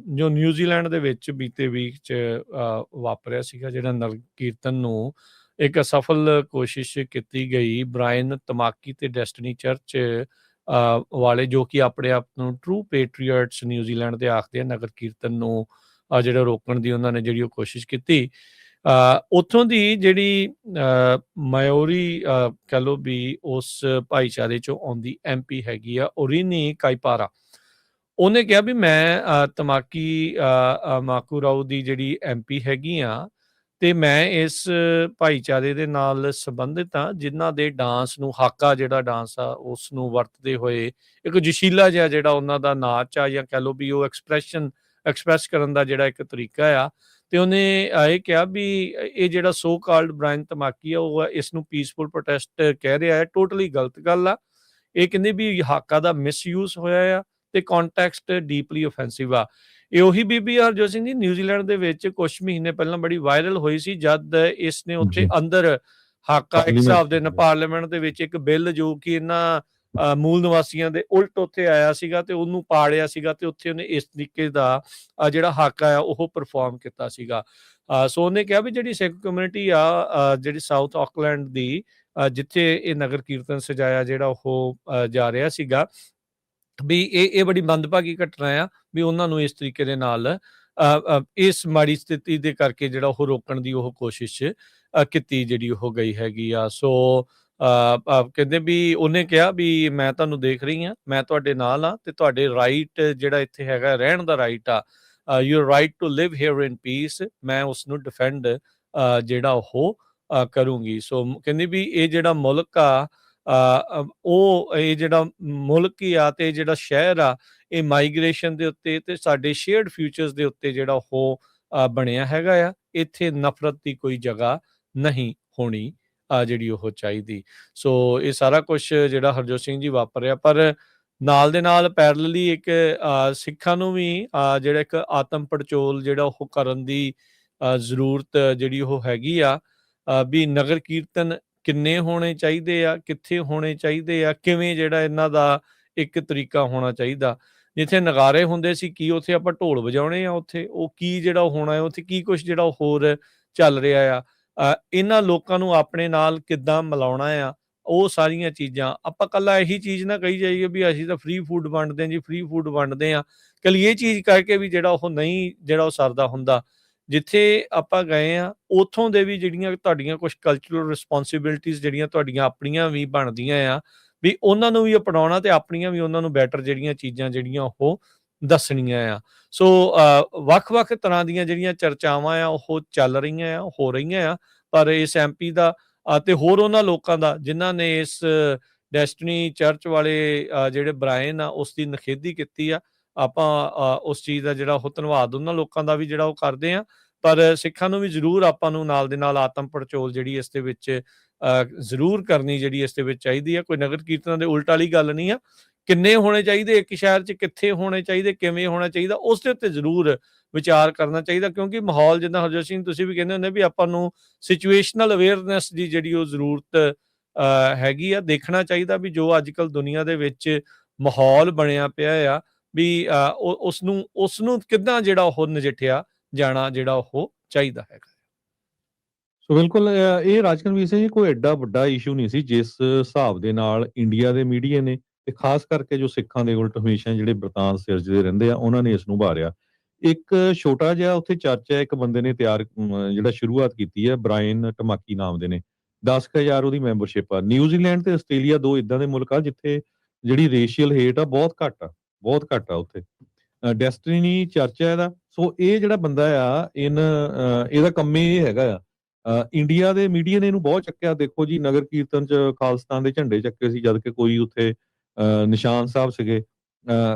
ਜੋ ਨਿਊਜ਼ੀਲੈਂਡ ਦੇ ਵਿੱਚ ਬੀਤੇ ਵੀਕ 'ਚ ਵਾਪਰਿਆ ਸੀਗਾ, ਜਿਹੜਾ ਨਗਰ ਕੀਰਤਨ ਨੂੰ ਇੱਕ ਅਸਫਲ ਕੋਸ਼ਿਸ਼ ਕੀਤੀ ਗਈ ਬ੍ਰਾਇਨ ਤਮਾਕੀ ਤੇ ਡੈਸਟਨੀ ਚਰਚ ਵਾਲੇ, ਜੋ ਕਿ ਆਪਣੇ ਆਪ ਨੂੰ ਟਰੂ ਪੇਟਰੀਅਟਸ ਨਿਊਜ਼ੀਲੈਂਡ ਦੇ ਆਖਦੇ ਆ, ਨਗਰ ਕੀਰਤਨ ਨੂੰ ਜਿਹੜਾ ਰੋਕਣ ਦੀ ਉਹਨਾਂ ਨੇ ਜਿਹੜੀ ਉਹ ਕੋਸ਼ਿਸ਼ ਕੀਤੀ। ਉੱਥੋਂ ਦੀ ਜਿਹੜੀ ਮਾਇਓਰੀ ਕਹਿ ਲਓ ਵੀ ਉਸ ਭਾਈਚਾਰੇ 'ਚੋਂ ਆਉਂਦੀ MP ਹੈਗੀ ਆ ਓਰੀਨੀ ਕਾਈਪਾਰਾ। ਉਹਨੇ ਕਿਹਾ ਵੀ ਮੈਂ ਤਮਾਕੀ ਮਾਕੂ ਰਾਓ ਦੀ ਜਿਹੜੀ MP ਹੈਗੀ ਆ, ਤੇ ਮੈਂ ਇਸ ਭਾਈਚਾਰੇ ਦੇ ਨਾਲ ਸੰਬੰਧਿਤ ਹਾਂ, ਜਿਨ੍ਹਾਂ ਦੇ ਡਾਂਸ ਨੂੰ, ਹਾਕਾ ਜਿਹੜਾ ਡਾਂਸ ਆ ਉਸ ਨੂੰ ਵਰਤਦੇ ਹੋਏ ਇੱਕ ਜੋਸ਼ੀਲਾ ਜਿਹਾ ਜਿਹੜਾ ਉਹਨਾਂ ਦਾ ਨਾਚ ਆ, ਜਾਂ ਕਹਿ ਲਓ ਵੀ ਉਹ ਐਕਸਪ੍ਰੈਸ ਕਰਨ ਦਾ ਜਿਹੜਾ ਇੱਕ ਤਰੀਕਾ ਆ। ਤੇ ਉਹਨੇ ਇਹ ਕਿਹਾ ਵੀ ਇਹ ਜਿਹੜਾ ਸੋ ਕਾਲਡ ਬ੍ਰਾਇਨ ਤਮਾਕੀ ਆ, ਉਹ ਇਸ ਨੂੰ ਪੀਸਫੁਲ ਪ੍ਰੋਟੈਸਟ ਕਹਿ ਰਿਹਾ ਹੈ, ਟੋਟਲੀ ਗਲਤ ਗੱਲ ਆ। ਇਹ ਕਹਿੰਦੇ ਵੀ ਹਾਕਾ ਦਾ ਮਿਸਯੂਜ਼ ਹੋਇਆ ਆ ਤੇ ਕੰਟੈਕਸਟ ਡੀਪਲੀ ਆਫੈਂਸਿਵ ਆ। ਇਹ ਉਹੀ ਬੀਬੀ ਹਰਜੋਤ ਸਿੰਘ ਜੀ ਨਿਊਜ਼ੀਲੈਂਡ ਦੇ ਵਿੱਚ ਕੁਝ ਮਹੀਨੇ ਪਹਿਲਾਂ ਬੜੀ ਵਾਇਰਲ ਹੋਈ ਸੀ, ਜਦ ਇਸ ਨੇ ਉੱਥੇ ਅੰਦਰ ਹਾਕਾ ਇੱਕ ਹਿਸਾਬ ਦੇ ਨਾਲ ਪਾਰਲੀਮੈਂਟ ਦੇ ਵਿੱਚ ਇੱਕ ਬਿੱਲ ਜੋ ਕਿ ਇਹਨਾਂ ਮੂਲ ਨਿਵਾਸੀਆਂ ਦੇ ਉਲਟ ਉੱਥੇ ਆਇਆ ਸੀਗਾ ਤੇ ਉਹਨੂੰ ਪਾੜਿਆ ਸੀਗਾ, ਤੇ ਉੱਥੇ ਉਹਨੇ ਇਸ ਤਰੀਕੇ ਦਾ ਜਿਹੜਾ ਹਾਕਾ ਆ ਉਹ ਪਰਫਾਰਮ ਕੀਤਾ ਸੀਗਾ। ਸੋ ਉਹਨੇ ਕਿਹਾ ਵੀ ਜਿਹੜੀ ਸਿੱਖ ਕਮਿਊਨਿਟੀ ਆ ਜਿਹੜੀ ਸਾਊਥ ਆਕਲੈਂਡ ਦੀ, ਜਿੱਥੇ ਇਹ ਨਗਰ ਕੀਰਤਨ ਸਜਾਇਆ ਜਿਹੜਾ ਉਹ ਜਾ ਰਿਹਾ ਸੀਗਾ, ਵੀ ਇਹ ਬੜੀ ਮੰਦਭਾਗੀ ਘਟਨਾ ਆ ਵੀ ਉਹਨਾਂ ਨੂੰ ਇਸ ਤਰੀਕੇ ਦੇ ਨਾਲ ਇਸ ਮਾੜੀ ਸਥਿਤੀ ਦੇ ਕਰਕੇ ਜਿਹੜਾ ਉਹ ਰੋਕਣ ਦੀ ਉਹ ਕੋਸ਼ਿਸ਼ ਕੀਤੀ ਜਿਹੜੀ ਉਹ ਗਈ ਹੈਗੀ ਆ। ਸੋ ਕਹਿੰਦੇ ਵੀ ਉਹਨੇ ਕਿਹਾ ਵੀ ਮੈਂ ਤੁਹਾਨੂੰ ਦੇਖ ਰਹੀ ਹਾਂ, ਮੈਂ ਤੁਹਾਡੇ ਨਾਲ ਆ, ਤੇ ਤੁਹਾਡੇ ਰਾਈਟ ਜਿਹੜਾ ਇੱਥੇ ਹੈਗਾ ਰਹਿਣ ਦਾ ਰਾਈਟ ਆ, your right to live here in peace, ਮੈਂ ਉਸ ਨੂੰ ਡਿਫੈਂਡ ਜਿਹੜਾ ਉਹ ਕਰੂੰਗੀ। ਸੋ ਕਹਿੰਦੀ ਵੀ ਇਹ ਜਿਹੜਾ ਮੁਲਕ ਆ, ਉਹ ਇਹ ਜਿਹੜਾ ਮੁਲਕ ਹੀ ਆ ਤੇ ਜਿਹੜਾ ਸ਼ਹਿਰ ਆ, ਇਹ ਮਾਈਗ੍ਰੇਸ਼ਨ ਦੇ ਉੱਤੇ ਤੇ ਸਾਡੇ ਸ਼ੇਅਰਡ ਫਿਊਚਰਸ ਦੇ ਉੱਤੇ ਜਿਹੜਾ ਉਹ ਬਣਿਆ ਹੈਗਾ ਆ। ਇੱਥੇ ਨਫ਼ਰਤ ਦੀ ਕੋਈ ਜਗ੍ਹਾ ਨਹੀਂ ਹੋਣੀ ਜਿਹੜੀ ਉਹ ਚਾਹੀਦੀ। ਸੋ ਇਹ ਸਾਰਾ ਕੁਝ ਜਿਹੜਾ ਹਰਜੋਤ ਸਿੰਘ ਜੀ ਵਾਪਰਿਆ, ਪਰ ਨਾਲ ਦੇ ਨਾਲ ਪੈਰਲਲੀ ਇੱਕ ਸਿੱਖਾਂ ਨੂੰ ਵੀ ਜਿਹੜਾ ਇੱਕ ਆਤਮ ਪੜਚੋਲ ਜਿਹੜਾ ਉਹ ਕਰਨ ਦੀ ਜ਼ਰੂਰਤ ਜਿਹੜੀ ਉਹ ਹੈਗੀ ਆ, ਵੀ ਨਗਰ ਕੀਰਤਨ ਕਿੰਨੇ ਹੋਣੇ ਚਾਹੀਦੇ ਆ, ਕਿੱਥੇ ਹੋਣੇ ਚਾਹੀਦੇ ਆ, ਕਿਵੇਂ ਜਿਹੜਾ ਇਹਨਾਂ ਦਾ ਇੱਕ ਤਰੀਕਾ ਹੋਣਾ ਚਾਹੀਦਾ। ਜਿੱਥੇ ਨਗਾਰੇ ਹੁੰਦੇ ਸੀ, ਕੀ ਉੱਥੇ ਆਪਾਂ ਢੋਲ ਵਜਾਉਣੇ ਆ? ਉੱਥੇ ਉਹ ਕੀ ਜਿਹੜਾ ਹੋਣਾ ਹੈ, ਉੱਥੇ ਕੀ ਕੁਛ ਜਿਹੜਾ ਹੋਰ ਚੱਲ ਰਿਹਾ ਆ? ਇਹਨਾਂ ਲੋਕਾਂ ਨੂੰ ਆਪਣੇ ਨਾਲ ਕਿੱਦਾਂ ਮਿਲਾਉਣਾ ਆ, ਉਹ ਸਾਰੀਆਂ ਚੀਜ਼ਾਂ। ਆਪਾਂ ਇਕੱਲਾ ਇਹੀ ਚੀਜ਼ ਨਾ ਕਹੀ ਜਾਈਏ ਵੀ ਅਸੀਂ ਤਾਂ ਫ੍ਰੀ ਫੂਡ ਵੰਡਦੇ ਹਾਂ ਜੀ, ਫ੍ਰੀ ਫੂਡ ਵੰਡਦੇ ਹਾਂ, ਕੱਲੀ ਇਹ ਚੀਜ਼ ਕਰਕੇ ਵੀ ਜਿਹੜਾ ਉਹ ਨਹੀਂ ਜਿਹੜਾ ਉਹ ਸਰਦਾ ਹੁੰਦਾ। ਜਿੱਥੇ ਆਪਾਂ ਗਏ ਆ ਉੱਥੋਂ ਦੇ ਵੀ ਜਿਹੜੀਆਂ ਤੁਹਾਡੀਆਂ ਕੁਛ ਕਲਚਰਲ ਰਿਸਪੋਂਸੀਬਿਲਿਟੀਜ਼ ਜਿਹੜੀਆਂ ਤੁਹਾਡੀਆਂ ਆਪਣੀਆਂ ਵੀ ਬਣਦੀਆਂ ਆ, ਵੀ ਉਹਨਾਂ ਨੂੰ ਵੀ ਅਪਣਾਉਣਾ ਤੇ ਆਪਣੀਆਂ ਵੀ ਉਹਨਾਂ ਨੂੰ ਬੈਟਰ ਜਿਹੜੀਆਂ ਚੀਜ਼ਾਂ ਜਿਹੜੀਆਂ ਉਹ ਦੱਸਣੀਆਂ ਆ। ਸੋ ਵੱਖ-ਵੱਖ ਤਰ੍ਹਾਂ ਦੀਆਂ ਜਿਹੜੀਆਂ ਚਰਚਾਵਾਂ ਆ ਉਹ ਚੱਲ ਰਹੀਆਂ ਆ, ਹੋ ਰਹੀਆਂ ਆ, ਪਰ ਇਸ MP ਦਾ ਤੇ ਹੋਰ ਉਹਨਾਂ ਲੋਕਾਂ ਦਾ ਜਿਨ੍ਹਾਂ ਨੇ ਇਸ ਡੈਸਟਨੀ ਚਰਚ ਵਾਲੇ ਜਿਹੜੇ ਬ੍ਰਾਇਨ ਆ ਉਸ ਦੀ ਨਿਖੇਧੀ ਕੀਤੀ ਆ, ਆਪਾਂ ਉਸ ਚੀਜ਼ ਦਾ ਜਿਹੜਾ ਉਹ ਧੰਨਵਾਦ ਉਹਨਾਂ ਲੋਕਾਂ ਦਾ ਵੀ ਜਿਹੜਾ ਉਹ ਕਰਦੇ ਆ। ਪਰ ਸਿੱਖਾਂ ਨੂੰ ਵੀ ਜ਼ਰੂਰ ਆਪਾਂ ਨੂੰ ਨਾਲ ਦੇ ਨਾਲ ਆਤਮ ਪੜਚੋਲ ਜਿਹੜੀ ਇਸ ਦੇ ਵਿੱਚ ਜ਼ਰੂਰ ਕਰਨੀ ਜਿਹੜੀ ਇਸ ਦੇ ਵਿੱਚ ਚਾਹੀਦੀ ਆ। ਕੋਈ ਨਗਰ ਕੀਰਤਨਾਂ ਦੇ ਉਲਟ ਵਾਲੀ ਗੱਲ ਨਹੀਂ ਆ। ਕਿੰਨੇ ਹੋਣੇ ਚਾਹੀਦੇ ਇੱਕ ਸ਼ਹਿਰ 'ਚ, ਕਿੱਥੇ ਹੋਣੇ ਚਾਹੀਦੇ, ਕਿਵੇਂ ਹੋਣਾ ਚਾਹੀਦਾ, ਉਸ ਦੇ ਉੱਤੇ ਜ਼ਰੂਰ ਵਿਚਾਰ ਕਰਨਾ ਚਾਹੀਦਾ। ਕਿਉਂਕਿ ਮਾਹੌਲ ਜਿੱਦਾਂ ਹਰਜੋਤ ਸਿੰਘ ਤੁਸੀਂ ਵੀ ਕਹਿੰਦੇ ਹੁੰਦੇ ਵੀ ਆਪਾਂ ਨੂੰ ਸਿਚੁਏਸ਼ਨਲ ਅਵੇਅਰਨੈਸ ਦੀ ਜਿਹੜੀ ਉਹ ਜ਼ਰੂਰਤ ਹੈਗੀ ਆ। ਦੇਖਣਾ ਚਾਹੀਦਾ ਵੀ ਜੋ ਅੱਜ ਕੱਲ੍ਹ ਦੁਨੀਆ ਦੇ ਵਿੱਚ ਮਾਹੌਲ ਬਣਿਆ ਪਿਆ ਆ, ਵੀ ਉਸ ਨੂੰ ਕਿੱਦਾਂ ਜਿਹੜਾ ਉਹ ਨਜਿੱਠਿਆ ਜਾਣਾ ਜਿਹੜਾ ਉਹ ਚਾਹੀਦਾ ਹੈਗਾ। ਸੋ ਬਿਲਕੁਲ ਇਹ ਰਾਜਕਨਵੀਰ ਸਿੰਘ ਜੀ ਕੋਈ ਐਡਾ ਵੱਡਾ ਇਸ਼ੂ ਨਹੀਂ ਸੀ ਜਿਸ ਹਿਸਾਬ ਦੇ ਨਾਲ ਇੰਡੀਆ ਦੇ ਮੀਡੀਆ ਨੇ ਤੇ ਖਾਸ ਕਰਕੇ ਜੋ ਸਿੱਖਾਂ ਦੇ ਉਲਟ ਹਮੇਸ਼ਾ ਜਿਹੜੇ ਬ੍ਰਿਤਾਂਤ ਸਿਰਜਦੇ ਰਹਿੰਦੇ ਆ ਉਹਨਾਂ ਨੇ ਇਸ ਨੂੰ ਉਭਾਰਿਆ। ਇੱਕ ਛੋਟਾ ਜਿਹਾ ਉੱਥੇ ਚਰਚਾ ਇੱਕ ਬੰਦੇ ਨੇ ਜਿਹੜਾ ਸ਼ੁਰੂਆਤ ਕੀਤੀ ਹੈ, ਬ੍ਰਾਇਨ ਟਮਾਕੀ ਨਾਮ ਦੇ ਨੇ, 10,000 ਉਹਦੀ ਮੈਂਬਰਸ਼ਿਪ ਆ। ਨਿਊਜ਼ੀਲੈਂਡ ਤੇ ਆਸਟ੍ਰੇਲੀਆ ਦੋ ਇਦਾਂ ਦੇ ਮੁਲਕ ਆ ਜਿੱਥੇ ਜਿਹੜੀ ਰੇਸ਼ੀਅਲ ਹੇਟ ਆ ਬਹੁਤ ਘੱਟ ਆ ਉੱਥੇ। ਡੈਸਟਨੀ ਚਰਚ ਹੈ ਇਹਦਾ। ਸੋ ਇਹ ਜਿਹੜਾ ਬੰਦਾ ਆ ਇਹਦਾ ਕੰਮ ਇਹ ਹੈਗਾ ਆ। ਇੰਡੀਆ ਦੇ ਮੀਡੀਆ ਨੇ ਇਹਨੂੰ ਬਹੁਤ ਚੱਕਿਆ। ਦੇਖੋ ਜੀ ਨਗਰ ਕੀਰਤਨ 'ਚ ਖਾਲਿਸਤਾਨ ਦੇ ਝੰਡੇ ਚੱਕੇ ਸੀ ਜਦ ਕਿ ਕੋਈ ਉੱਥੇ ਨਿਸ਼ਾਨ ਸਾਹਿਬ ਸੀਗੇ।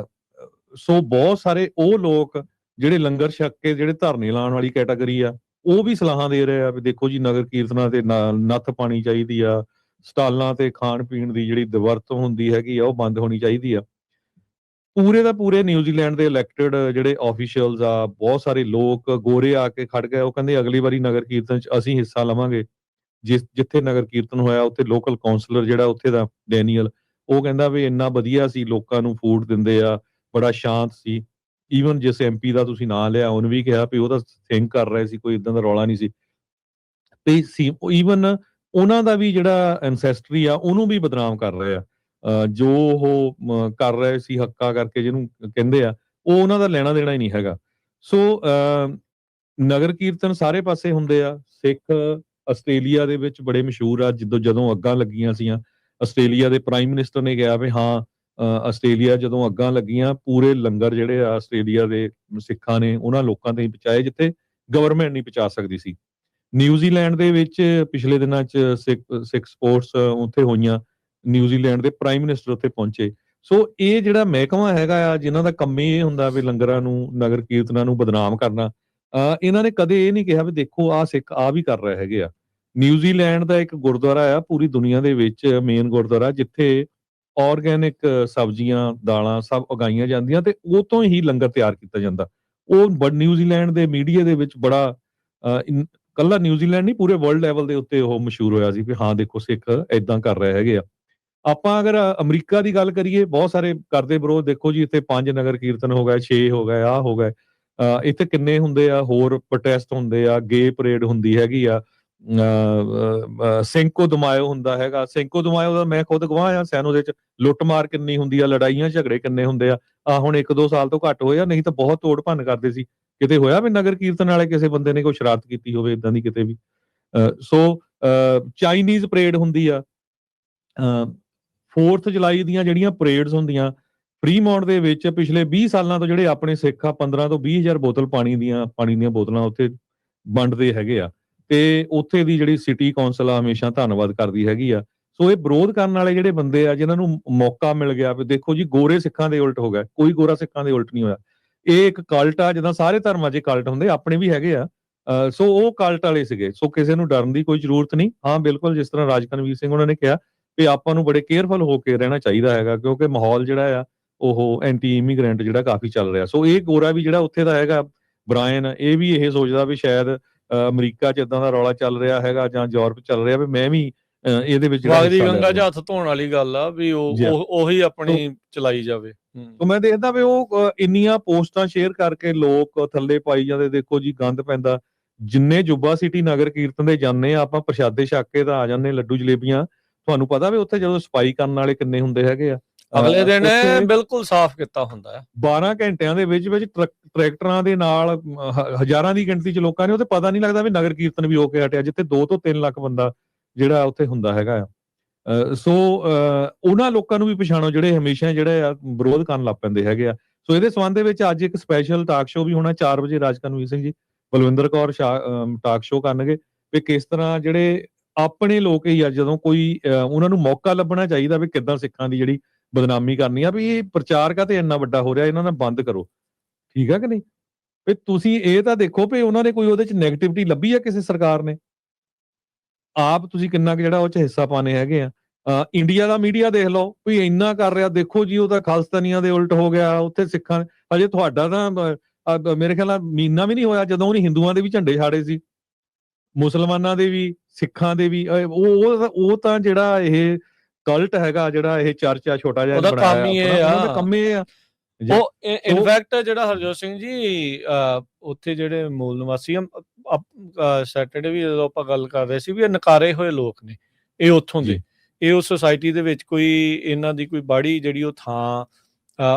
ਸੋ ਬਹੁਤ ਸਾਰੇ ਉਹ ਲੋਕ ਜਿਹੜੇ ਲੰਗਰ ਛਕ ਕੇ ਜਿਹੜੇ ਧਰਨੇ ਲਾਉਣ ਵਾਲੀ ਕੈਟਾਗਰੀ ਆ ਉਹ ਵੀ ਸਲਾਹਾਂ ਦੇ ਰਹੇ ਆ ਵੀ ਦੇਖੋ ਜੀ ਨਗਰ ਕੀਰਤਨਾਂ ਤੇ ਨੱਥ ਪਾਣੀ ਚਾਹੀਦੀ ਆ, ਸਟਾਲਾਂ ਤੇ ਖਾਣ ਪੀਣ ਦੀ ਜਿਹੜੀ ਵਰਤੋਂ ਹੁੰਦੀ ਹੈਗੀ ਆ ਉਹ ਬੰਦ ਹੋਣੀ ਚਾਹੀਦੀ ਆ। ਪੂਰੇ ਦਾ ਪੂਰੇ ਨਿਊਜ਼ੀਲੈਂਡ ਦੇ ਇਲੈਕਟਡ ਜਿਹੜੇ ਆਫੀਸ਼ੀਅਲਸ ਆ, ਬਹੁਤ ਸਾਰੇ ਲੋਕ ਗੋਰੇ ਆ ਕੇ ਖੜ ਗਏ। ਉਹ ਕਹਿੰਦੇ ਅਗਲੀ ਵਾਰੀ ਨਗਰ ਕੀਰਤਨ 'ਚ ਅਸੀਂ ਹਿੱਸਾ ਲਵਾਂਗੇ। ਜਿੱਥੇ ਨਗਰ ਕੀਰਤਨ ਹੋਇਆ ਉੱਥੇ ਲੋਕਲ ਕਾਉਂਸਲਰ ਜਿਹੜਾ ਉੱਥੇ ਦਾ ਡੈਨੀਅਲ, ਉਹ ਕਹਿੰਦਾ ਵੀ ਇੰਨਾ ਵਧੀਆ ਸੀ, ਲੋਕਾਂ ਨੂੰ ਫੂਡ ਦਿੰਦੇ ਆ, ਬੜਾ ਸ਼ਾਂਤ ਸੀ। ਈਵਨ ਜਿਸ MP ਦਾ ਤੁਸੀਂ ਨਾਂ ਲਿਆ ਉਹਨੇ ਵੀ ਕਿਹਾ ਵੀ ਉਹ ਤਾਂ ਸਿੰਘ ਕਰ ਰਹੇ ਸੀ, ਕੋਈ ਇਦਾਂ ਦਾ ਰੌਲਾ ਨਹੀਂ ਸੀ। ਤੇ ਈਵਨ ਉਹਨਾਂ ਦਾ ਵੀ ਜਿਹੜਾ ਐਂਸੈਸਟਰੀ ਆ ਉਹਨੂੰ ਵੀ ਬਦਨਾਮ ਕਰ ਰਹੇ ਆ। ਜੋ ਉਹ ਕਰ ਰਹੇ ਸੀ ਹੱਕਾ ਕਰਕੇ ਜਿਹਨੂੰ ਕਹਿੰਦੇ ਆ, ਉਹ ਉਹਨਾਂ ਦਾ ਲੈਣਾ ਦੇਣਾ ਹੀ ਨਹੀਂ ਹੈਗਾ। ਸੋ ਨਗਰ ਕੀਰਤਨ ਸਾਰੇ ਪਾਸੇ ਹੁੰਦੇ ਆ। ਸਿੱਖ ਆਸਟ੍ਰੇਲੀਆ ਦੇ ਵਿੱਚ ਬੜੇ ਮਸ਼ਹੂਰ ਆ। ਜਦੋਂ ਅੱਗਾਂ ਲੱਗੀਆਂ ਸੀਆਂ, ਆਸਟ੍ਰੇਲੀਆ ਦੇ ਪ੍ਰਾਈਮ ਮਿਨਿਸਟਰ ਨੇ ਕਿਹਾ ਵੀ ਹਾਂ, ਆਸਟ੍ਰੇਲੀਆ ਜਦੋਂ ਅੱਗਾਂ ਲੱਗੀਆਂ ਪੂਰੇ ਲੰਗਰ ਜਿਹੜੇ ਆ ਆਸਟ੍ਰੇਲੀਆ ਦੇ ਸਿੱਖਾਂ ਨੇ ਉਹਨਾਂ ਲੋਕਾਂ ਤੇ ਪਹੁੰਚਾਏ ਜਿੱਥੇ ਗਵਰਨਮੈਂਟ ਨਹੀਂ ਪਹੁੰਚਾ ਸਕਦੀ ਸੀ। ਨਿਊਜ਼ੀਲੈਂਡ ਦੇ ਵਿੱਚ ਪਿਛਲੇ ਦਿਨਾਂ 'ਚ ਸਿੱਖ ਸਪੋਰਟਸ ਉੱਥੇ ਹੋਈਆਂ। ਨਿਊਜ਼ੀਲੈਂਡ ਦੇ ਪ੍ਰਾਈਮ ਮਿਨਿਸਟਰ ਉੱਥੇ ਪਹੁੰਚੇ। ਸੋ ਇਹ ਜਿਹੜਾ ਮਹਿਕਮਾ ਹੈਗਾ ਆ, ਜਿਨ੍ਹਾਂ ਦਾ ਕੰਮ ਹੀ ਇਹ ਹੁੰਦਾ ਵੀ ਲੰਗਰਾਂ ਨੂੰ, ਨਗਰ ਕੀਰਤਨਾਂ ਨੂੰ ਬਦਨਾਮ ਕਰਨਾ, ਇਹਨਾਂ ਨੇ ਕਦੇ ਇਹ ਨਹੀਂ ਕਿਹਾ ਵੀ ਦੇਖੋ ਆਹ ਸਿੱਖ ਆਹ ਵੀ ਕਰ ਰਹੇ ਹੈਗੇ ਆ। ਨਿਊਜ਼ੀਲੈਂਡ ਦਾ ਇੱਕ ਗੁਰਦੁਆਰਾ ਆ ਪੂਰੀ ਦੁਨੀਆ ਦੇ ਵਿੱਚ ਮੇਨ ਗੁਰਦੁਆਰਾ, ਜਿੱਥੇ ਆਰਗੈਨਿਕ ਸਬਜ਼ੀਆਂ, ਦਾਲਾਂ ਸਭ ਉਗਾਈਆਂ ਜਾਂਦੀਆਂ ਤੇ ਉਹ ਤੋਂ ਹੀ ਲੰਗਰ ਤਿਆਰ ਕੀਤਾ ਜਾਂਦਾ। ਉਹ ਨਿਊਜ਼ੀਲੈਂਡ ਦੇ ਮੀਡੀਆ ਦੇ ਵਿੱਚ ਬੜਾ ਕੱਲਾ ਨਿਊਜ਼ੀਲੈਂਡ ਨਹੀਂ, ਪੂਰੇ ਵਰਲਡ ਲੈਵਲ ਦੇ ਉੱਤੇ ਉਹ ਮਸ਼ਹੂਰ ਹੋਇਆ ਸੀ ਵੀ ਹਾਂ ਦੇਖੋ ਸਿੱਖ ਏਦਾਂ ਕਰ ਰਹੇ ਹੈਗੇ ਆ। ਆਪਾਂ ਅਗਰ ਅਮਰੀਕਾ ਦੀ ਗੱਲ ਕਰੀਏ, ਬਹੁਤ ਸਾਰੇ ਕਰਦੇ ਵਿਰੋਧ। ਦੇਖੋ ਜੀ ਇੱਥੇ 5 ਨਗਰ ਕੀਰਤਨ ਹੋ ਗਏ, 6 ਹੋ ਗਏ, ਆਹ ਹੋ ਗਏ। ਇੱਥੇ ਕਿੰਨੇ ਹੁੰਦੇ ਆ, ਹੋਰ ਪ੍ਰੋਟੈਸਟ ਹੁੰਦੇ ਆ, ਗੇ ਪਰੇਡ ਹੁੰਦੀ ਹੈਗੀ ਆ, ਸਿੰਕੋ ਦਮਾਇਓ ਹੁੰਦਾ ਹੈਗਾ। ਸਿੰਕੋ ਦਮਾਇਓ ਦਾ ਮੈਂ ਖੁਦ ਗਵਾਹ ਆ। ਸੈਨੋ ਦੇ ਚ ਲੁੱਟਮਾਰ ਕਿੰਨੀ ਹੁੰਦੀ ਆ, ਲੜਾਈਆਂ ਝਗੜੇ ਕਿੰਨੇ ਹੁੰਦੇ ਆ। ਹੁਣ 1-2 ਸਾਲ ਤੋਂ ਘੱਟ ਹੋਏ ਆ, ਨਹੀਂ ਤਾਂ ਬਹੁਤ ਤੋੜ ਭੰਨ ਕਰਦੇ ਸੀ। ਕਿਤੇ ਹੋਇਆ ਵੀ ਨਗਰ ਕੀਰਤਨ ਵਾਲੇ ਕਿਸੇ ਬੰਦੇ ਨੇ ਕੋਈ ਸ਼ਰਾਰਤ ਕੀਤੀ ਹੋਵੇ ਇਦਾਂ ਦੀ ਕਿਤੇ ਵੀ? ਸੋ ਚਾਈਨੀਜ਼ ਪਰੇਡ ਹੁੰਦੀ ਆ। 4th ਜੁਲਾਈ ਦੀਆਂ ਜਿਹੜੀਆਂ ਪਰੇਡਸ ਹੁੰਦੀਆਂ ਫਰੀਮੌਂਟ ਦੇ ਵਿੱਚ, ਪਿਛਲੇ 20 ਸਾਲਾਂ ਤੋਂ ਜਿਹੜੇ ਆਪਣੇ ਸਿੱਖ ਆ 15 ਤੋਂ 20,000 ਬੋਤਲ ਪਾਣੀ ਦੀਆਂ ਬੋਤਲਾਂ ਉੱਥੇ ਵੰਡਦੇ ਹੈਗੇ ਆ। ਤੇ ਉੱਥੇ ਦੀ ਜਿਹੜੀ ਸਿਟੀ ਕੌਂਸਲ ਆ ਹਮੇਸ਼ਾ ਧੰਨਵਾਦ ਕਰਦੀ ਹੈਗੀ ਆ। ਸੋ ਇਹ ਵਿਰੋਧ ਕਰਨ ਵਾਲੇ ਜਿਹੜੇ ਬੰਦੇ ਆ, ਜਿਨ੍ਹਾਂ ਨੂੰ ਮੌਕਾ ਮਿਲ ਗਿਆ ਵੀ ਦੇਖੋ ਜੀ ਗੋਰੇ ਸਿੱਖਾਂ ਦੇ ਉਲਟ ਹੋ ਗਿਆ, ਕੋਈ ਗੋਰਾ ਸਿੱਖਾਂ ਦੇ ਉਲਟ ਨਹੀਂ ਹੋਇਆ। ਇਹ ਇੱਕ ਕਲਟ ਆ, ਜਿੱਦਾਂ ਸਾਰੇ ਧਰਮਾਂ 'ਚ ਕਲਟ ਹੁੰਦੇ, ਆਪਣੇ ਵੀ ਹੈਗੇ ਆ। ਸੋ ਉਹ ਕਲਟ ਵਾਲੇ ਸੀਗੇ। ਸੋ ਕਿਸੇ ਨੂੰ ਡਰਨ ਦੀ ਕੋਈ ਜ਼ਰੂਰਤ ਨਹੀਂ। ਹਾਂ ਬਿਲਕੁਲ, ਜਿਸ ਤਰ੍ਹਾਂ ਰਾਜਕਨਵੀਰ ਸਿੰਘ ਉਹਨਾਂ ਨੇ ਕਿਹਾ ਵੀ ਆਪਾਂ ਨੂੰ ਬੜੇ ਕੇਅਰਫੁਲ ਹੋ ਕੇ ਰਹਿਣਾ ਚਾਹੀਦਾ ਹੈਗਾ, ਕਿਉਂਕਿ ਮਾਹੌਲ ਜਿਹੜਾ ਆ ਉਹ ਐਂਟੀ ਇਮੀਗ੍ਰੈਂਟ ਜਿਹੜਾ ਕਾਫੀ ਚੱਲ ਰਿਹਾ। ਸੋ ਇਹ ਗੋਰਾ ਵੀ ਜਿਹੜਾ ਉੱਥੇ ਦਾ ਹੈਗਾ ਬ੍ਰਾਇਨ, ਇਹ ਵੀ ਇਹ ਸੋਚਦਾ ਵੀ ਸ਼ਾਇਦ ਅਮਰੀਕਾ 'ਚ ਇਦਾਂ ਦਾ ਰੌਲਾ ਚੱਲ ਰਿਹਾ ਹੈਗਾ ਜਾਂ ਯੂਰਪ ਚੱਲ ਰਿਹਾ ਵੀ ਮੈਂ ਵੀ ਇਹਦੇ ਵਿੱਚ ਜਿਹੜਾ ਵਾਗਦੀ ਹਿੱਸਾ ਗੰਗਾ ਲੈ 'ਚ ਹੱਥ ਧੋਣ ਵਾਲੀ ਗੱਲ ਆ ਵੀ ਉਹੀ ਆਪਣੀ ਚਲਾਈ ਜਾਵੇ। ਸੋ ਮੈਂ ਦੇਖਦਾ ਵੀ ਉਹ ਇੰਨੀਆਂ ਪੋਸਟਾਂ ਸ਼ੇਅਰ ਕਰਕੇ ਲੋਕ ਥੱਲੇ ਪਾਈ ਜਾਂਦੇ। ਦੇਖੋ ਜੀ ਗੰਦ ਪੈਂਦਾ। ਜਿੰਨੇ ਜੁੱਬਾ ਸਿਟੀ ਨਗਰ ਕੀਰਤਨ ਦੇ ਜਾਂਦੇ ਆ ਆਪਾਂ, ਪ੍ਰਸ਼ਾਦੇ ਛਕ ਕੇ ਤਾਂ ਆ ਜਾਂਦੇ, ਲੱਡੂ ਜਲੇਬੀਆਂ। ਤੁਹਾਨੂੰ ਪਤਾ ਵੀ ਉੱਥੇ ਜਦੋਂ ਸਫਾਈ ਕਰਨ ਵਾਲੇ ਕਿੰਨੇ ਹੁੰਦੇ ਹੈਗੇ ਆ। ਅਗਲੇ ਦਿਨ ਬਿਲਕੁਲ ਸਾਫ਼ ਕੀਤਾ ਹੁੰਦਾ ਹੈ। 12 ਘੰਟਿਆਂ ਦੇ ਵਿੱਚ ਟਰੈਕਟਰਾਂ ਦੇ ਨਾਲ ਹਜ਼ਾਰਾਂ ਦੀ ਗਿਣਤੀ 'ਚ ਲੋਕਾਂ ਨੇ, ਉਹ ਤੇ ਪਤਾ ਨਹੀਂ ਲੱਗਦਾ ਵੀ ਨਗਰ ਕੀਰਤਨ ਵੀ ਹੋ ਕੇ ਹਟਿਆ, ਜਿੱਥੇ 2 ਤੋਂ 3 ਲੱਖ ਬੰਦਾ ਜਿਹੜਾ ਉੱਥੇ ਹੁੰਦਾ ਹੈਗਾ ਆ। ਸੋ ਉਹਨਾਂ ਲੋਕਾਂ ਨੂੰ ਵੀ ਪਛਾਣੋ ਜਿਹੜੇ ਹਮੇਸ਼ਾ ਜਿਹੜੇ ਆ ਵਿਰੋਧ ਕਰਨ ਲੱਗ ਪੈਂਦੇ ਹੈਗੇ ਆ। ਸੋ ਇਹਦੇ ਸੰਬੰਧ ਦੇ ਵਿੱਚ ਅੱਜ ਇੱਕ ਸਪੈਸ਼ਲ ਟਾਕ ਸ਼ੋਅ ਵੀ ਹੋਣਾ 4 ਵਜੇ। ਰਾਜਕਨਵੀਰ ਸਿੰਘ ਜੀ, ਬਲਵਿੰਦਰ ਕੌਰ ਟਾਕ ਸ਼ੋਅ ਕਰਨਗੇ ਵੀ ਕਿਸ ਤਰ੍ਹਾਂ ਜਿਹੜੇ ਆਪਣੇ ਲੋਕ ਹੀ ਆ, ਜਦੋਂ ਕੋਈ ਉਹਨਾਂ ਨੂੰ ਮੌਕਾ ਲੱਭਣਾ ਚਾਹੀਦਾ ਵੀ ਕਿੱਦਾਂ ਸਿੱਖਾਂ ਦੀ ਜਿਹੜੀ ਬਦਨਾਮੀ ਕਰਨੀ ਆ, ਵੀ ਇਹ ਪ੍ਰਚਾਰ ਕਾਤੇ ਇੰਨਾ ਵੱਡਾ ਹੋ ਰਿਹਾ, ਇਹਨਾਂ ਦਾ ਬੰਦ ਕਰੋ। ਠੀਕ ਆ ਕਿ ਨਹੀਂ? ਵੀ ਤੁਸੀਂ ਇਹ ਤਾਂ ਦੇਖੋ ਵੀ ਉਹਨਾਂ ਨੇ ਕੋਈ ਉਹਦੇ 'ਚ ਨੈਗੇਟਿਵਿਟੀ ਲੱਭੀ ਆ ਕਿਸੇ ਸਰਕਾਰ ਨੇ? ਆਪ ਤੁਸੀਂ ਕਿੰਨਾ ਕੁ ਜਿਹੜਾ ਉਹ 'ਚ ਹਿੱਸਾ ਪਾਉਂਦੇ ਹੈਗੇ ਆ। ਇੰਡੀਆ ਦਾ ਮੀਡੀਆ ਦੇਖ ਲਓ ਵੀ ਇੰਨਾ ਕਰ ਰਿਹਾ, ਦੇਖੋ ਜੀ ਉਹ ਤਾਂ ਖਾਲਸਤਾਨੀਆਂ ਦੇ ਉਲਟ ਹੋ ਗਿਆ, ਉੱਥੇ ਸਿੱਖਾਂ। ਹਜੇ ਤੁਹਾਡਾ ਤਾਂ ਮੇਰੇ ਖਿਆਲ ਨਾਲ ਮਹੀਨਾ ਵੀ ਨਹੀਂ ਹੋਇਆ ਜਦੋਂ ਉਹਨੇ ਹਿੰਦੂਆਂ ਦੇ ਵੀ ਝੰਡੇ ਛਾੜੇ ਸੀ, ਮੁਸਲਮਾਨਾਂ ਦੇ ਵੀ, ਸਿੱਖਾਂ ਦੇ ਵੀ। ਉਹ ਤਾਂ ਜਿਹੜਾ ਇਹ ਕਲਟ ਹੈਗਾ, ਜਿਹੜਾ ਇਹ ਚਰਚ ਆ ਛੋਟਾ ਜਿਹਾ ਬਣਾਇਆ, ਉਹਨਾਂ ਦਾ ਕੰਮ ਇਹ ਆ। ਉਹ ਇਨਫੈਕਟ ਜਿਹੜਾ ਹਰਜੋਤ ਸਿੰਘ ਜੀ ਉੱਥੇ ਜਿਹੜੇ ਮੂਲ ਨਿਵਾਸੀ ਆ, ਸੈਟਰਡੇ ਵੀ ਜਦੋਂ ਆਪਾਂ ਗੱਲ ਕਰ ਰਹੇ ਸੀ ਵੀ ਇਹ ਨਕਾਰੇ ਹੋਏ ਲੋਕ ਨੇ, ਇਹ ਉੱਥੋਂ ਦੇ। ਇਹ ਉਸ ਸੁਸਾਇਟੀ ਦੇ ਵਿੱਚ ਕੋਈ ਇਹਨਾਂ ਦੀ ਕੋਈ ਬਾੜੀ ਜਿਹੜੀ ਉਹ ਥਾਂ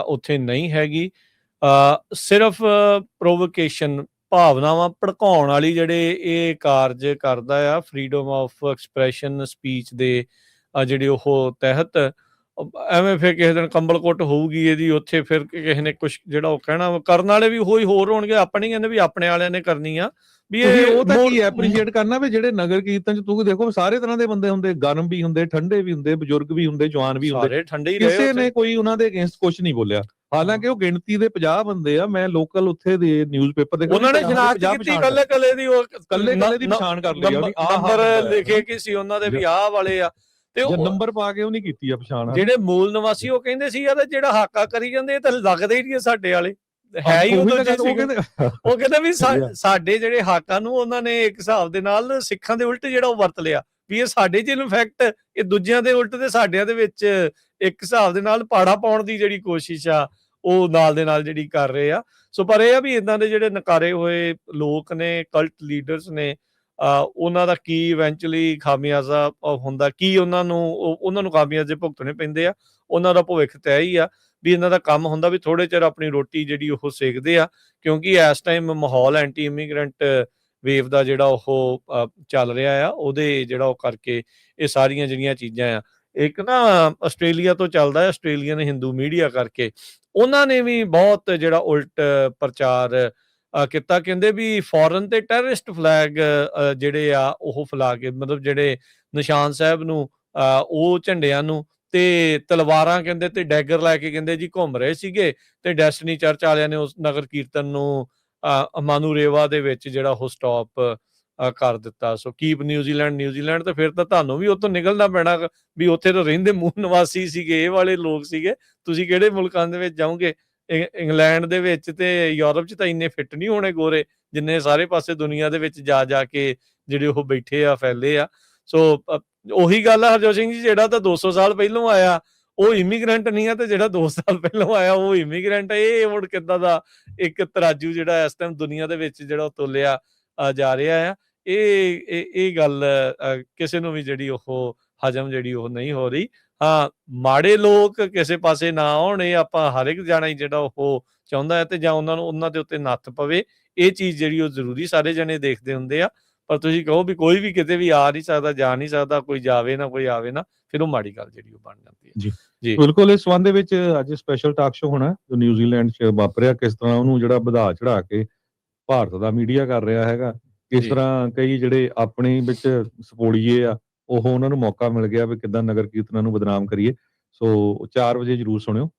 ਉੱਥੇ ਨਹੀਂ ਹੈਗੀ। ਸਿਰਫ ਪ੍ਰੋਵੋਕੇਸ਼ਨ, ਭਾਵਨਾਵਾਂ ਭੜਕਾਉਣ ਵਾਲੀ ਜਿਹੜੇ ਇਹ ਕਾਰਜ ਕਰਦਾ ਆ ਫਰੀडम ਆਫ ਐਕਸਪ੍ਰੈਸ਼ਨ ਸਪੀਚ ਦੇ ਜਿਹੜੇ ਉਹ ਤਹਿਤ। ਐਵੇਂ ਫਿਰ ਕਿਸੇ ਦਿਨ ਕੰਬਲ ਕੁੱਟ ਹੋਊਗੀ ਇਹਦੀ ਉੱਥੇ, ਫਿਰ ਕਿਸੇ ਨੇ ਕੁਛ ਜਿਹੜਾ ਉਹ ਕਹਿਣਾ, ਕਰਨ ਵਾਲੇ ਵੀ ਹੋਰ ਹੋਣਗੇ। ਆਪਣੇ ਕਹਿੰਦੇ ਵੀ ਆਪਣੇ ਵਾਲਿਆਂ ਨੇ ਕਰਨੀ ਆ ਵੀ ਇਹ, ਉਹ ਤਾਂ ਕੀ ਐਪਰੀਸ਼ੀਏਟ ਕਰਨਾ ਵੀ ਜਿਹੜੇ ਨਗਰ ਕੀਰਤਨ 'ਚ ਤੁਸੀਂ ਦੇਖੋ ਸਾਰੇ ਤਰ੍ਹਾਂ ਦੇ ਬੰਦੇ ਹੁੰਦੇ, ਗਰਮ ਵੀ ਹੁੰਦੇ, ਠੰਡੇ ਵੀ ਹੁੰਦੇ, ਬਜ਼ੁਰਗ ਵੀ ਹੁੰਦੇ, ਜਵਾਨ ਵੀ ਹੁੰਦੇ, ਸਾਰੇ ਠੰਡੇ ਹੀ। ਕਿਸੇ ਨੇ ਕੋਈ ਉਹਨਾਂ ਦੇ ਅਗੇਂਸਟ ਕੁਝ ਨਹੀਂ ਬੋਲਿਆ। ਹਾਲਾਂਕਿ ਉਹ ਗਿਣਤੀ ਦੇ 50 ਬੰਦੇ ਆ। ਮੈਂ ਲੋਕਲ ਉੱਥੇ ਦੇ ਨਿਊਜ਼ਪੇਪਰ ਦੇ ਉਹਨਾਂ ਨੇ ਸ਼ਨਾਖਤ ਕੀਤੀ ਕੱਲੇ ਦੀ, ਉਹ ਕੱਲੇ ਦੀ ਪਛਾਣ ਕਰ ਲਈ, ਨੰਬਰ ਲਿਖੇ ਕਿ ਸੀ ਉਹਨਾਂ ਦੇ ਵੀ ਆਹ ਵਾਲੇ ਆ, ਤੇ ਉਹ ਨੰਬਰ ਪਾ ਕੇ ਉਹ ਨਹੀਂ ਕੀਤੀ ਆ ਪਛਾਣ। ਜਿਹੜੇ ਮੂਲ ਨਿਵਾਸੀ ਉਹ ਕਹਿੰਦੇ ਸੀ ਯਾਰ ਜਿਹੜਾ ਹਾਕਾ ਕਰੀ ਜਾਂਦੇ ਇਹ ਤਾਂ ਲੱਗਦੇ ਹੀ ਨਹੀਂ ਸਾਡੇ ਵਾਲੇ, ਹੈ ਹੀ ਉਹ ਕਹਿੰਦੇ ਵੀ ਸਾਡੇ ਜਿਹੜੇ ਹਾਕਾਂ ਨੂੰ ਉਹਨਾਂ ਨੇ ਇੱਕ ਹਿਸਾਬ ਦੇ ਨਾਲ ਸਿੱਖਾਂ ਦੇ ਉਲਟ ਜਿਹੜਾ ਉਹ ਵਰਤ ਲਿਆ ਵੀ ਇਹ ਸਾਡੇ 'ਚ ਇਨਫੈਕਟ ਇਹ ਦੂਜਿਆਂ ਦੇ ਉਲਟ ਤੇ ਸਾਡਿਆਂ ਦੇ ਵਿੱਚ ਇੱਕ ਹਿਸਾਬ ਦੇ ਨਾਲ ਪਾੜਾ ਪਾਉਣ ਦੀ ਜਿਹੜੀ ਕੋਸ਼ਿਸ਼ ਆ ਉਹ ਨਾਲ ਦੇ ਨਾਲ ਜਿਹੜੀ ਕਰ ਰਹੇ ਆ। ਸੋ ਪਰ ਇਹ ਆ ਵੀ ਇਦਾਂ ਦੇ ਜਿਹੜੇ ਨਕਾਰੇ ਹੋਏ ਲੋਕ ਨੇ, ਕਲਟ ਲੀਡਰਸ ਨੇ, ਉਹਨਾਂ ਦਾ ਕੀ ਇਵੈਂਚੁਅਲੀ ਖਾਮਿਆਜ਼ਾ ਹੁੰਦਾ, ਕੀ ਉਹਨਾਂ ਨੂੰ ਖਾਮਿਆਜ਼ੇ ਭੁਗਤਣੇ ਪੈਂਦੇ ਆ, ਉਹਨਾਂ ਦਾ ਭਵਿੱਖ ਤੈਅ ਹੀ ਆ। ਵੀ ਇਹਨਾਂ ਦਾ ਕੰਮ ਹੁੰਦਾ ਵੀ ਥੋੜੇ ਚਿਰ ਆਪਣੀ ਰੋਟੀ ਜਿਹੜੀ ਉਹ ਸੇਕਦੇ ਆ, ਕਿਉਂਕਿ ਇਸ ਟਾਈਮ ਮਾਹੌਲ ਐਂਟੀ ਇਮੀਗ੍ਰੈਂਟ ਵੇਵ ਦਾ ਜਿਹੜਾ ਉਹ ਚੱਲ ਰਿਹਾ ਆ, ਉਹਦੇ ਜਿਹੜਾ ਉਹ ਕਰਕੇ ਇਹ ਸਾਰੀਆਂ ਜਿਹੜੀਆਂ ਚੀਜ਼ਾਂ ਆ। ਇੱਕ ਨਾ ਆਸਟ੍ਰੇਲੀਆ ਤੋਂ ਚੱਲਦਾ ਹੈ, ਆਸਟ੍ਰੇਲੀਅਨ ਹਿੰਦੂ ਮੀਡੀਆ ਕਰਕੇ, ਉਹਨਾਂ ਨੇ ਵੀ ਬਹੁਤ ਜਿਹੜਾ ਉਲਟ ਪ੍ਰਚਾਰ ਕੀਤਾ। ਕਹਿੰਦੇ ਵੀ ਫੋਰਨ ਤੇ ਟੈਰਰਿਸਟ ਫਲੈਗ ਜਿਹੜੇ ਆ ਉਹ ਫੈਲਾ ਕੇ, ਮਤਲਬ ਜਿਹੜੇ ਨਿਸ਼ਾਨ ਸਾਹਿਬ ਨੂੰ ਉਹ ਝੰਡਿਆਂ ਨੂੰ ਤੇ ਤਲਵਾਰਾਂ ਕਹਿੰਦੇ ਤੇ ਡੈਗਰ ਲੈ ਕੇ ਕਹਿੰਦੇ ਜੀ ਘੁੰਮ ਰਹੇ ਸੀਗੇ, ਤੇ ਡੈਸਟਨੀ ਚਰਚ ਵਾਲਿਆਂ ਨੇ ਉਸ ਨਗਰ ਕੀਰਤਨ ਨੂੰ ਮਾਨੂਰੇਵਾ ਦੇ ਵਿੱਚ ਜਿਹੜਾ ਉਹ ਸਟਾਪ ਕਰ ਦਿੱਤਾ। ਸੋ ਕੀਪ ਨਿਊਜ਼ੀਲੈਂਡ, ਤੇ ਫਿਰ ਤਾਂ ਤੁਹਾਨੂੰ ਵੀ ਉੱਥੋਂ ਨਿਕਲਣਾ ਪੈਣਾ, ਵੀ ਉੱਥੇ ਤਾਂ ਰਹਿੰਦੇ ਮੂਲ ਨਿਵਾਸੀ ਸੀਗੇ, ਇਹ ਵਾਲੇ ਲੋਕ ਸੀਗੇ, ਤੁਸੀਂ ਕਿਹੜੇ ਮੁਲਕਾਂ ਦੇ ਵਿੱਚ ਜਾਓਗੇ। ਇੰਗਲੈਂਡ ਦੇ ਵਿੱਚ ਤੇ ਯੂਰਪ 'ਚ ਤਾਂ ਇੰਨੇ ਫਿੱਟ ਨਹੀਂ ਹੋਣੇ ਗੋਰੇ, ਜਿੰਨੇ ਸਾਰੇ ਪਾਸੇ ਦੁਨੀਆ ਦੇ ਵਿੱਚ ਜਾ ਕੇ ਜਿਹੜੇ ਉਹ ਬੈਠੇ ਆ, ਫੈਲੇ ਆ। ਸੋ ਉਹੀ ਗੱਲ ਆ ਹਰਜੋਤ ਸਿੰਘ ਜੀ, ਜਿਹੜਾ ਤਾਂ 200 ਸਾਲ ਪਹਿਲੋਂ ਆਇਆ ਉਹ ਇਮੀਗ੍ਰੈਂਟ ਨਹੀਂ ਆ, ਤੇ ਜਿਹੜਾ 2 ਸਾਲ ਪਹਿਲੋਂ ਆਇਆ ਉਹ ਇਮੀਗ੍ਰੈਂਟ ਆ। ਇਹ ਹੁਣ ਕਿੱਦਾਂ ਦਾ ਇੱਕ ਤਰਾਜੂ ਜਿਹੜਾ ਇਸ ਟਾਈਮ ਦੁਨੀਆ ਦੇ ਵਿੱਚ ਜਿਹੜਾ ਉਹ ਤੋਲਿਆ ਜਾ ਰਿਹਾ ਆ। ਇਹ ਗੱਲ ਕਿਸੇ ਨੂੰ ਵੀ ਜਿਹੜੀ ਉਹ ਹਜਮ ਜਿਹੜੀ ਉਹ ਨਹੀਂ ਹੋ ਰਹੀ। ਹਾਂ, ਮਾੜੇ ਲੋਕ ਕਿਸੇ ਪਾਸੇ ਨਾ ਆਉਣ, ਇਹ ਆਪਾਂ ਹਰ ਇੱਕ ਜਾਣਾ ਹੀ ਜਿਹੜਾ ਉਹ ਚਾਹੁੰਦਾ ਹੈ, ਤੇ ਜਾਂ ਉਹਨਾਂ ਦੇ ਉੱਤੇ ਨੱਥ ਪਵੇ, ਇਹ ਚੀਜ਼ ਜਿਹੜੀ ਉਹ ਜ਼ਰੂਰੀ ਸਾਰੇ ਜਣੇ ਦੇਖਦੇ ਹੁੰਦੇ ਆ। ਪਰ ਤੁਸੀਂ ਕਹੋ ਵੀ ਕੋਈ ਵੀ ਕਿਤੇ ਵੀ ਆ ਨਹੀਂ ਸਕਦਾ, ਜਾ ਨਹੀਂ ਸਕਦਾ, ਕੋਈ ਜਾਵੇ ਨਾ, ਕੋਈ ਆਵੇ ਨਾ, ਫਿਰ ਉਹ ਮਾੜੀ ਗੱਲ ਜਿਹੜੀ ਉਹ ਬਣ ਜਾਂਦੀ ਹੈ। ਜੀ ਜੀ ਬਿਲਕੁਲ, ਇਸ ਸੰਬੰਧ ਦੇ ਵਿੱਚ ਅੱਜ ਸਪੈਸ਼ਲ ਟਾਕ ਸ਼ੋ ਹੋਣਾ ਜੋ ਨਿਊਜ਼ੀਲੈਂਡ 'ਚ ਵਾਪਰਿਆ, ਕਿਸ ਤਰ੍ਹਾਂ ਉਹਨੂੰ ਜਿਹੜਾ ਵਧਾ ਚੜਾ ਕੇ ਭਾਰਤ ਦਾ ਮੀਡੀਆ ਕਰ ਰਿਹਾ ਹੈਗਾ, ਕਿਸ ਜੀ ਤਰ੍ਹਾਂ ਕਈ ਜਿਹੜੇ ਆਪਣੇ ਵਿੱਚ ਸਪੋਲੀਏ ਆ ਉਹ ਉਹਨਾਂ ਨੂੰ ਮੌਕਾ ਮਿਲ ਗਿਆ ਵੀ ਕਿੱਦਾਂ ਨਗਰ ਕੀਰਤਨਾਂ ਨੂੰ ਬਦਨਾਮ ਕਰੀਏ। ਸੋ 4 ਵਜੇ ਜ਼ਰੂਰ ਸੁਣਿਓ।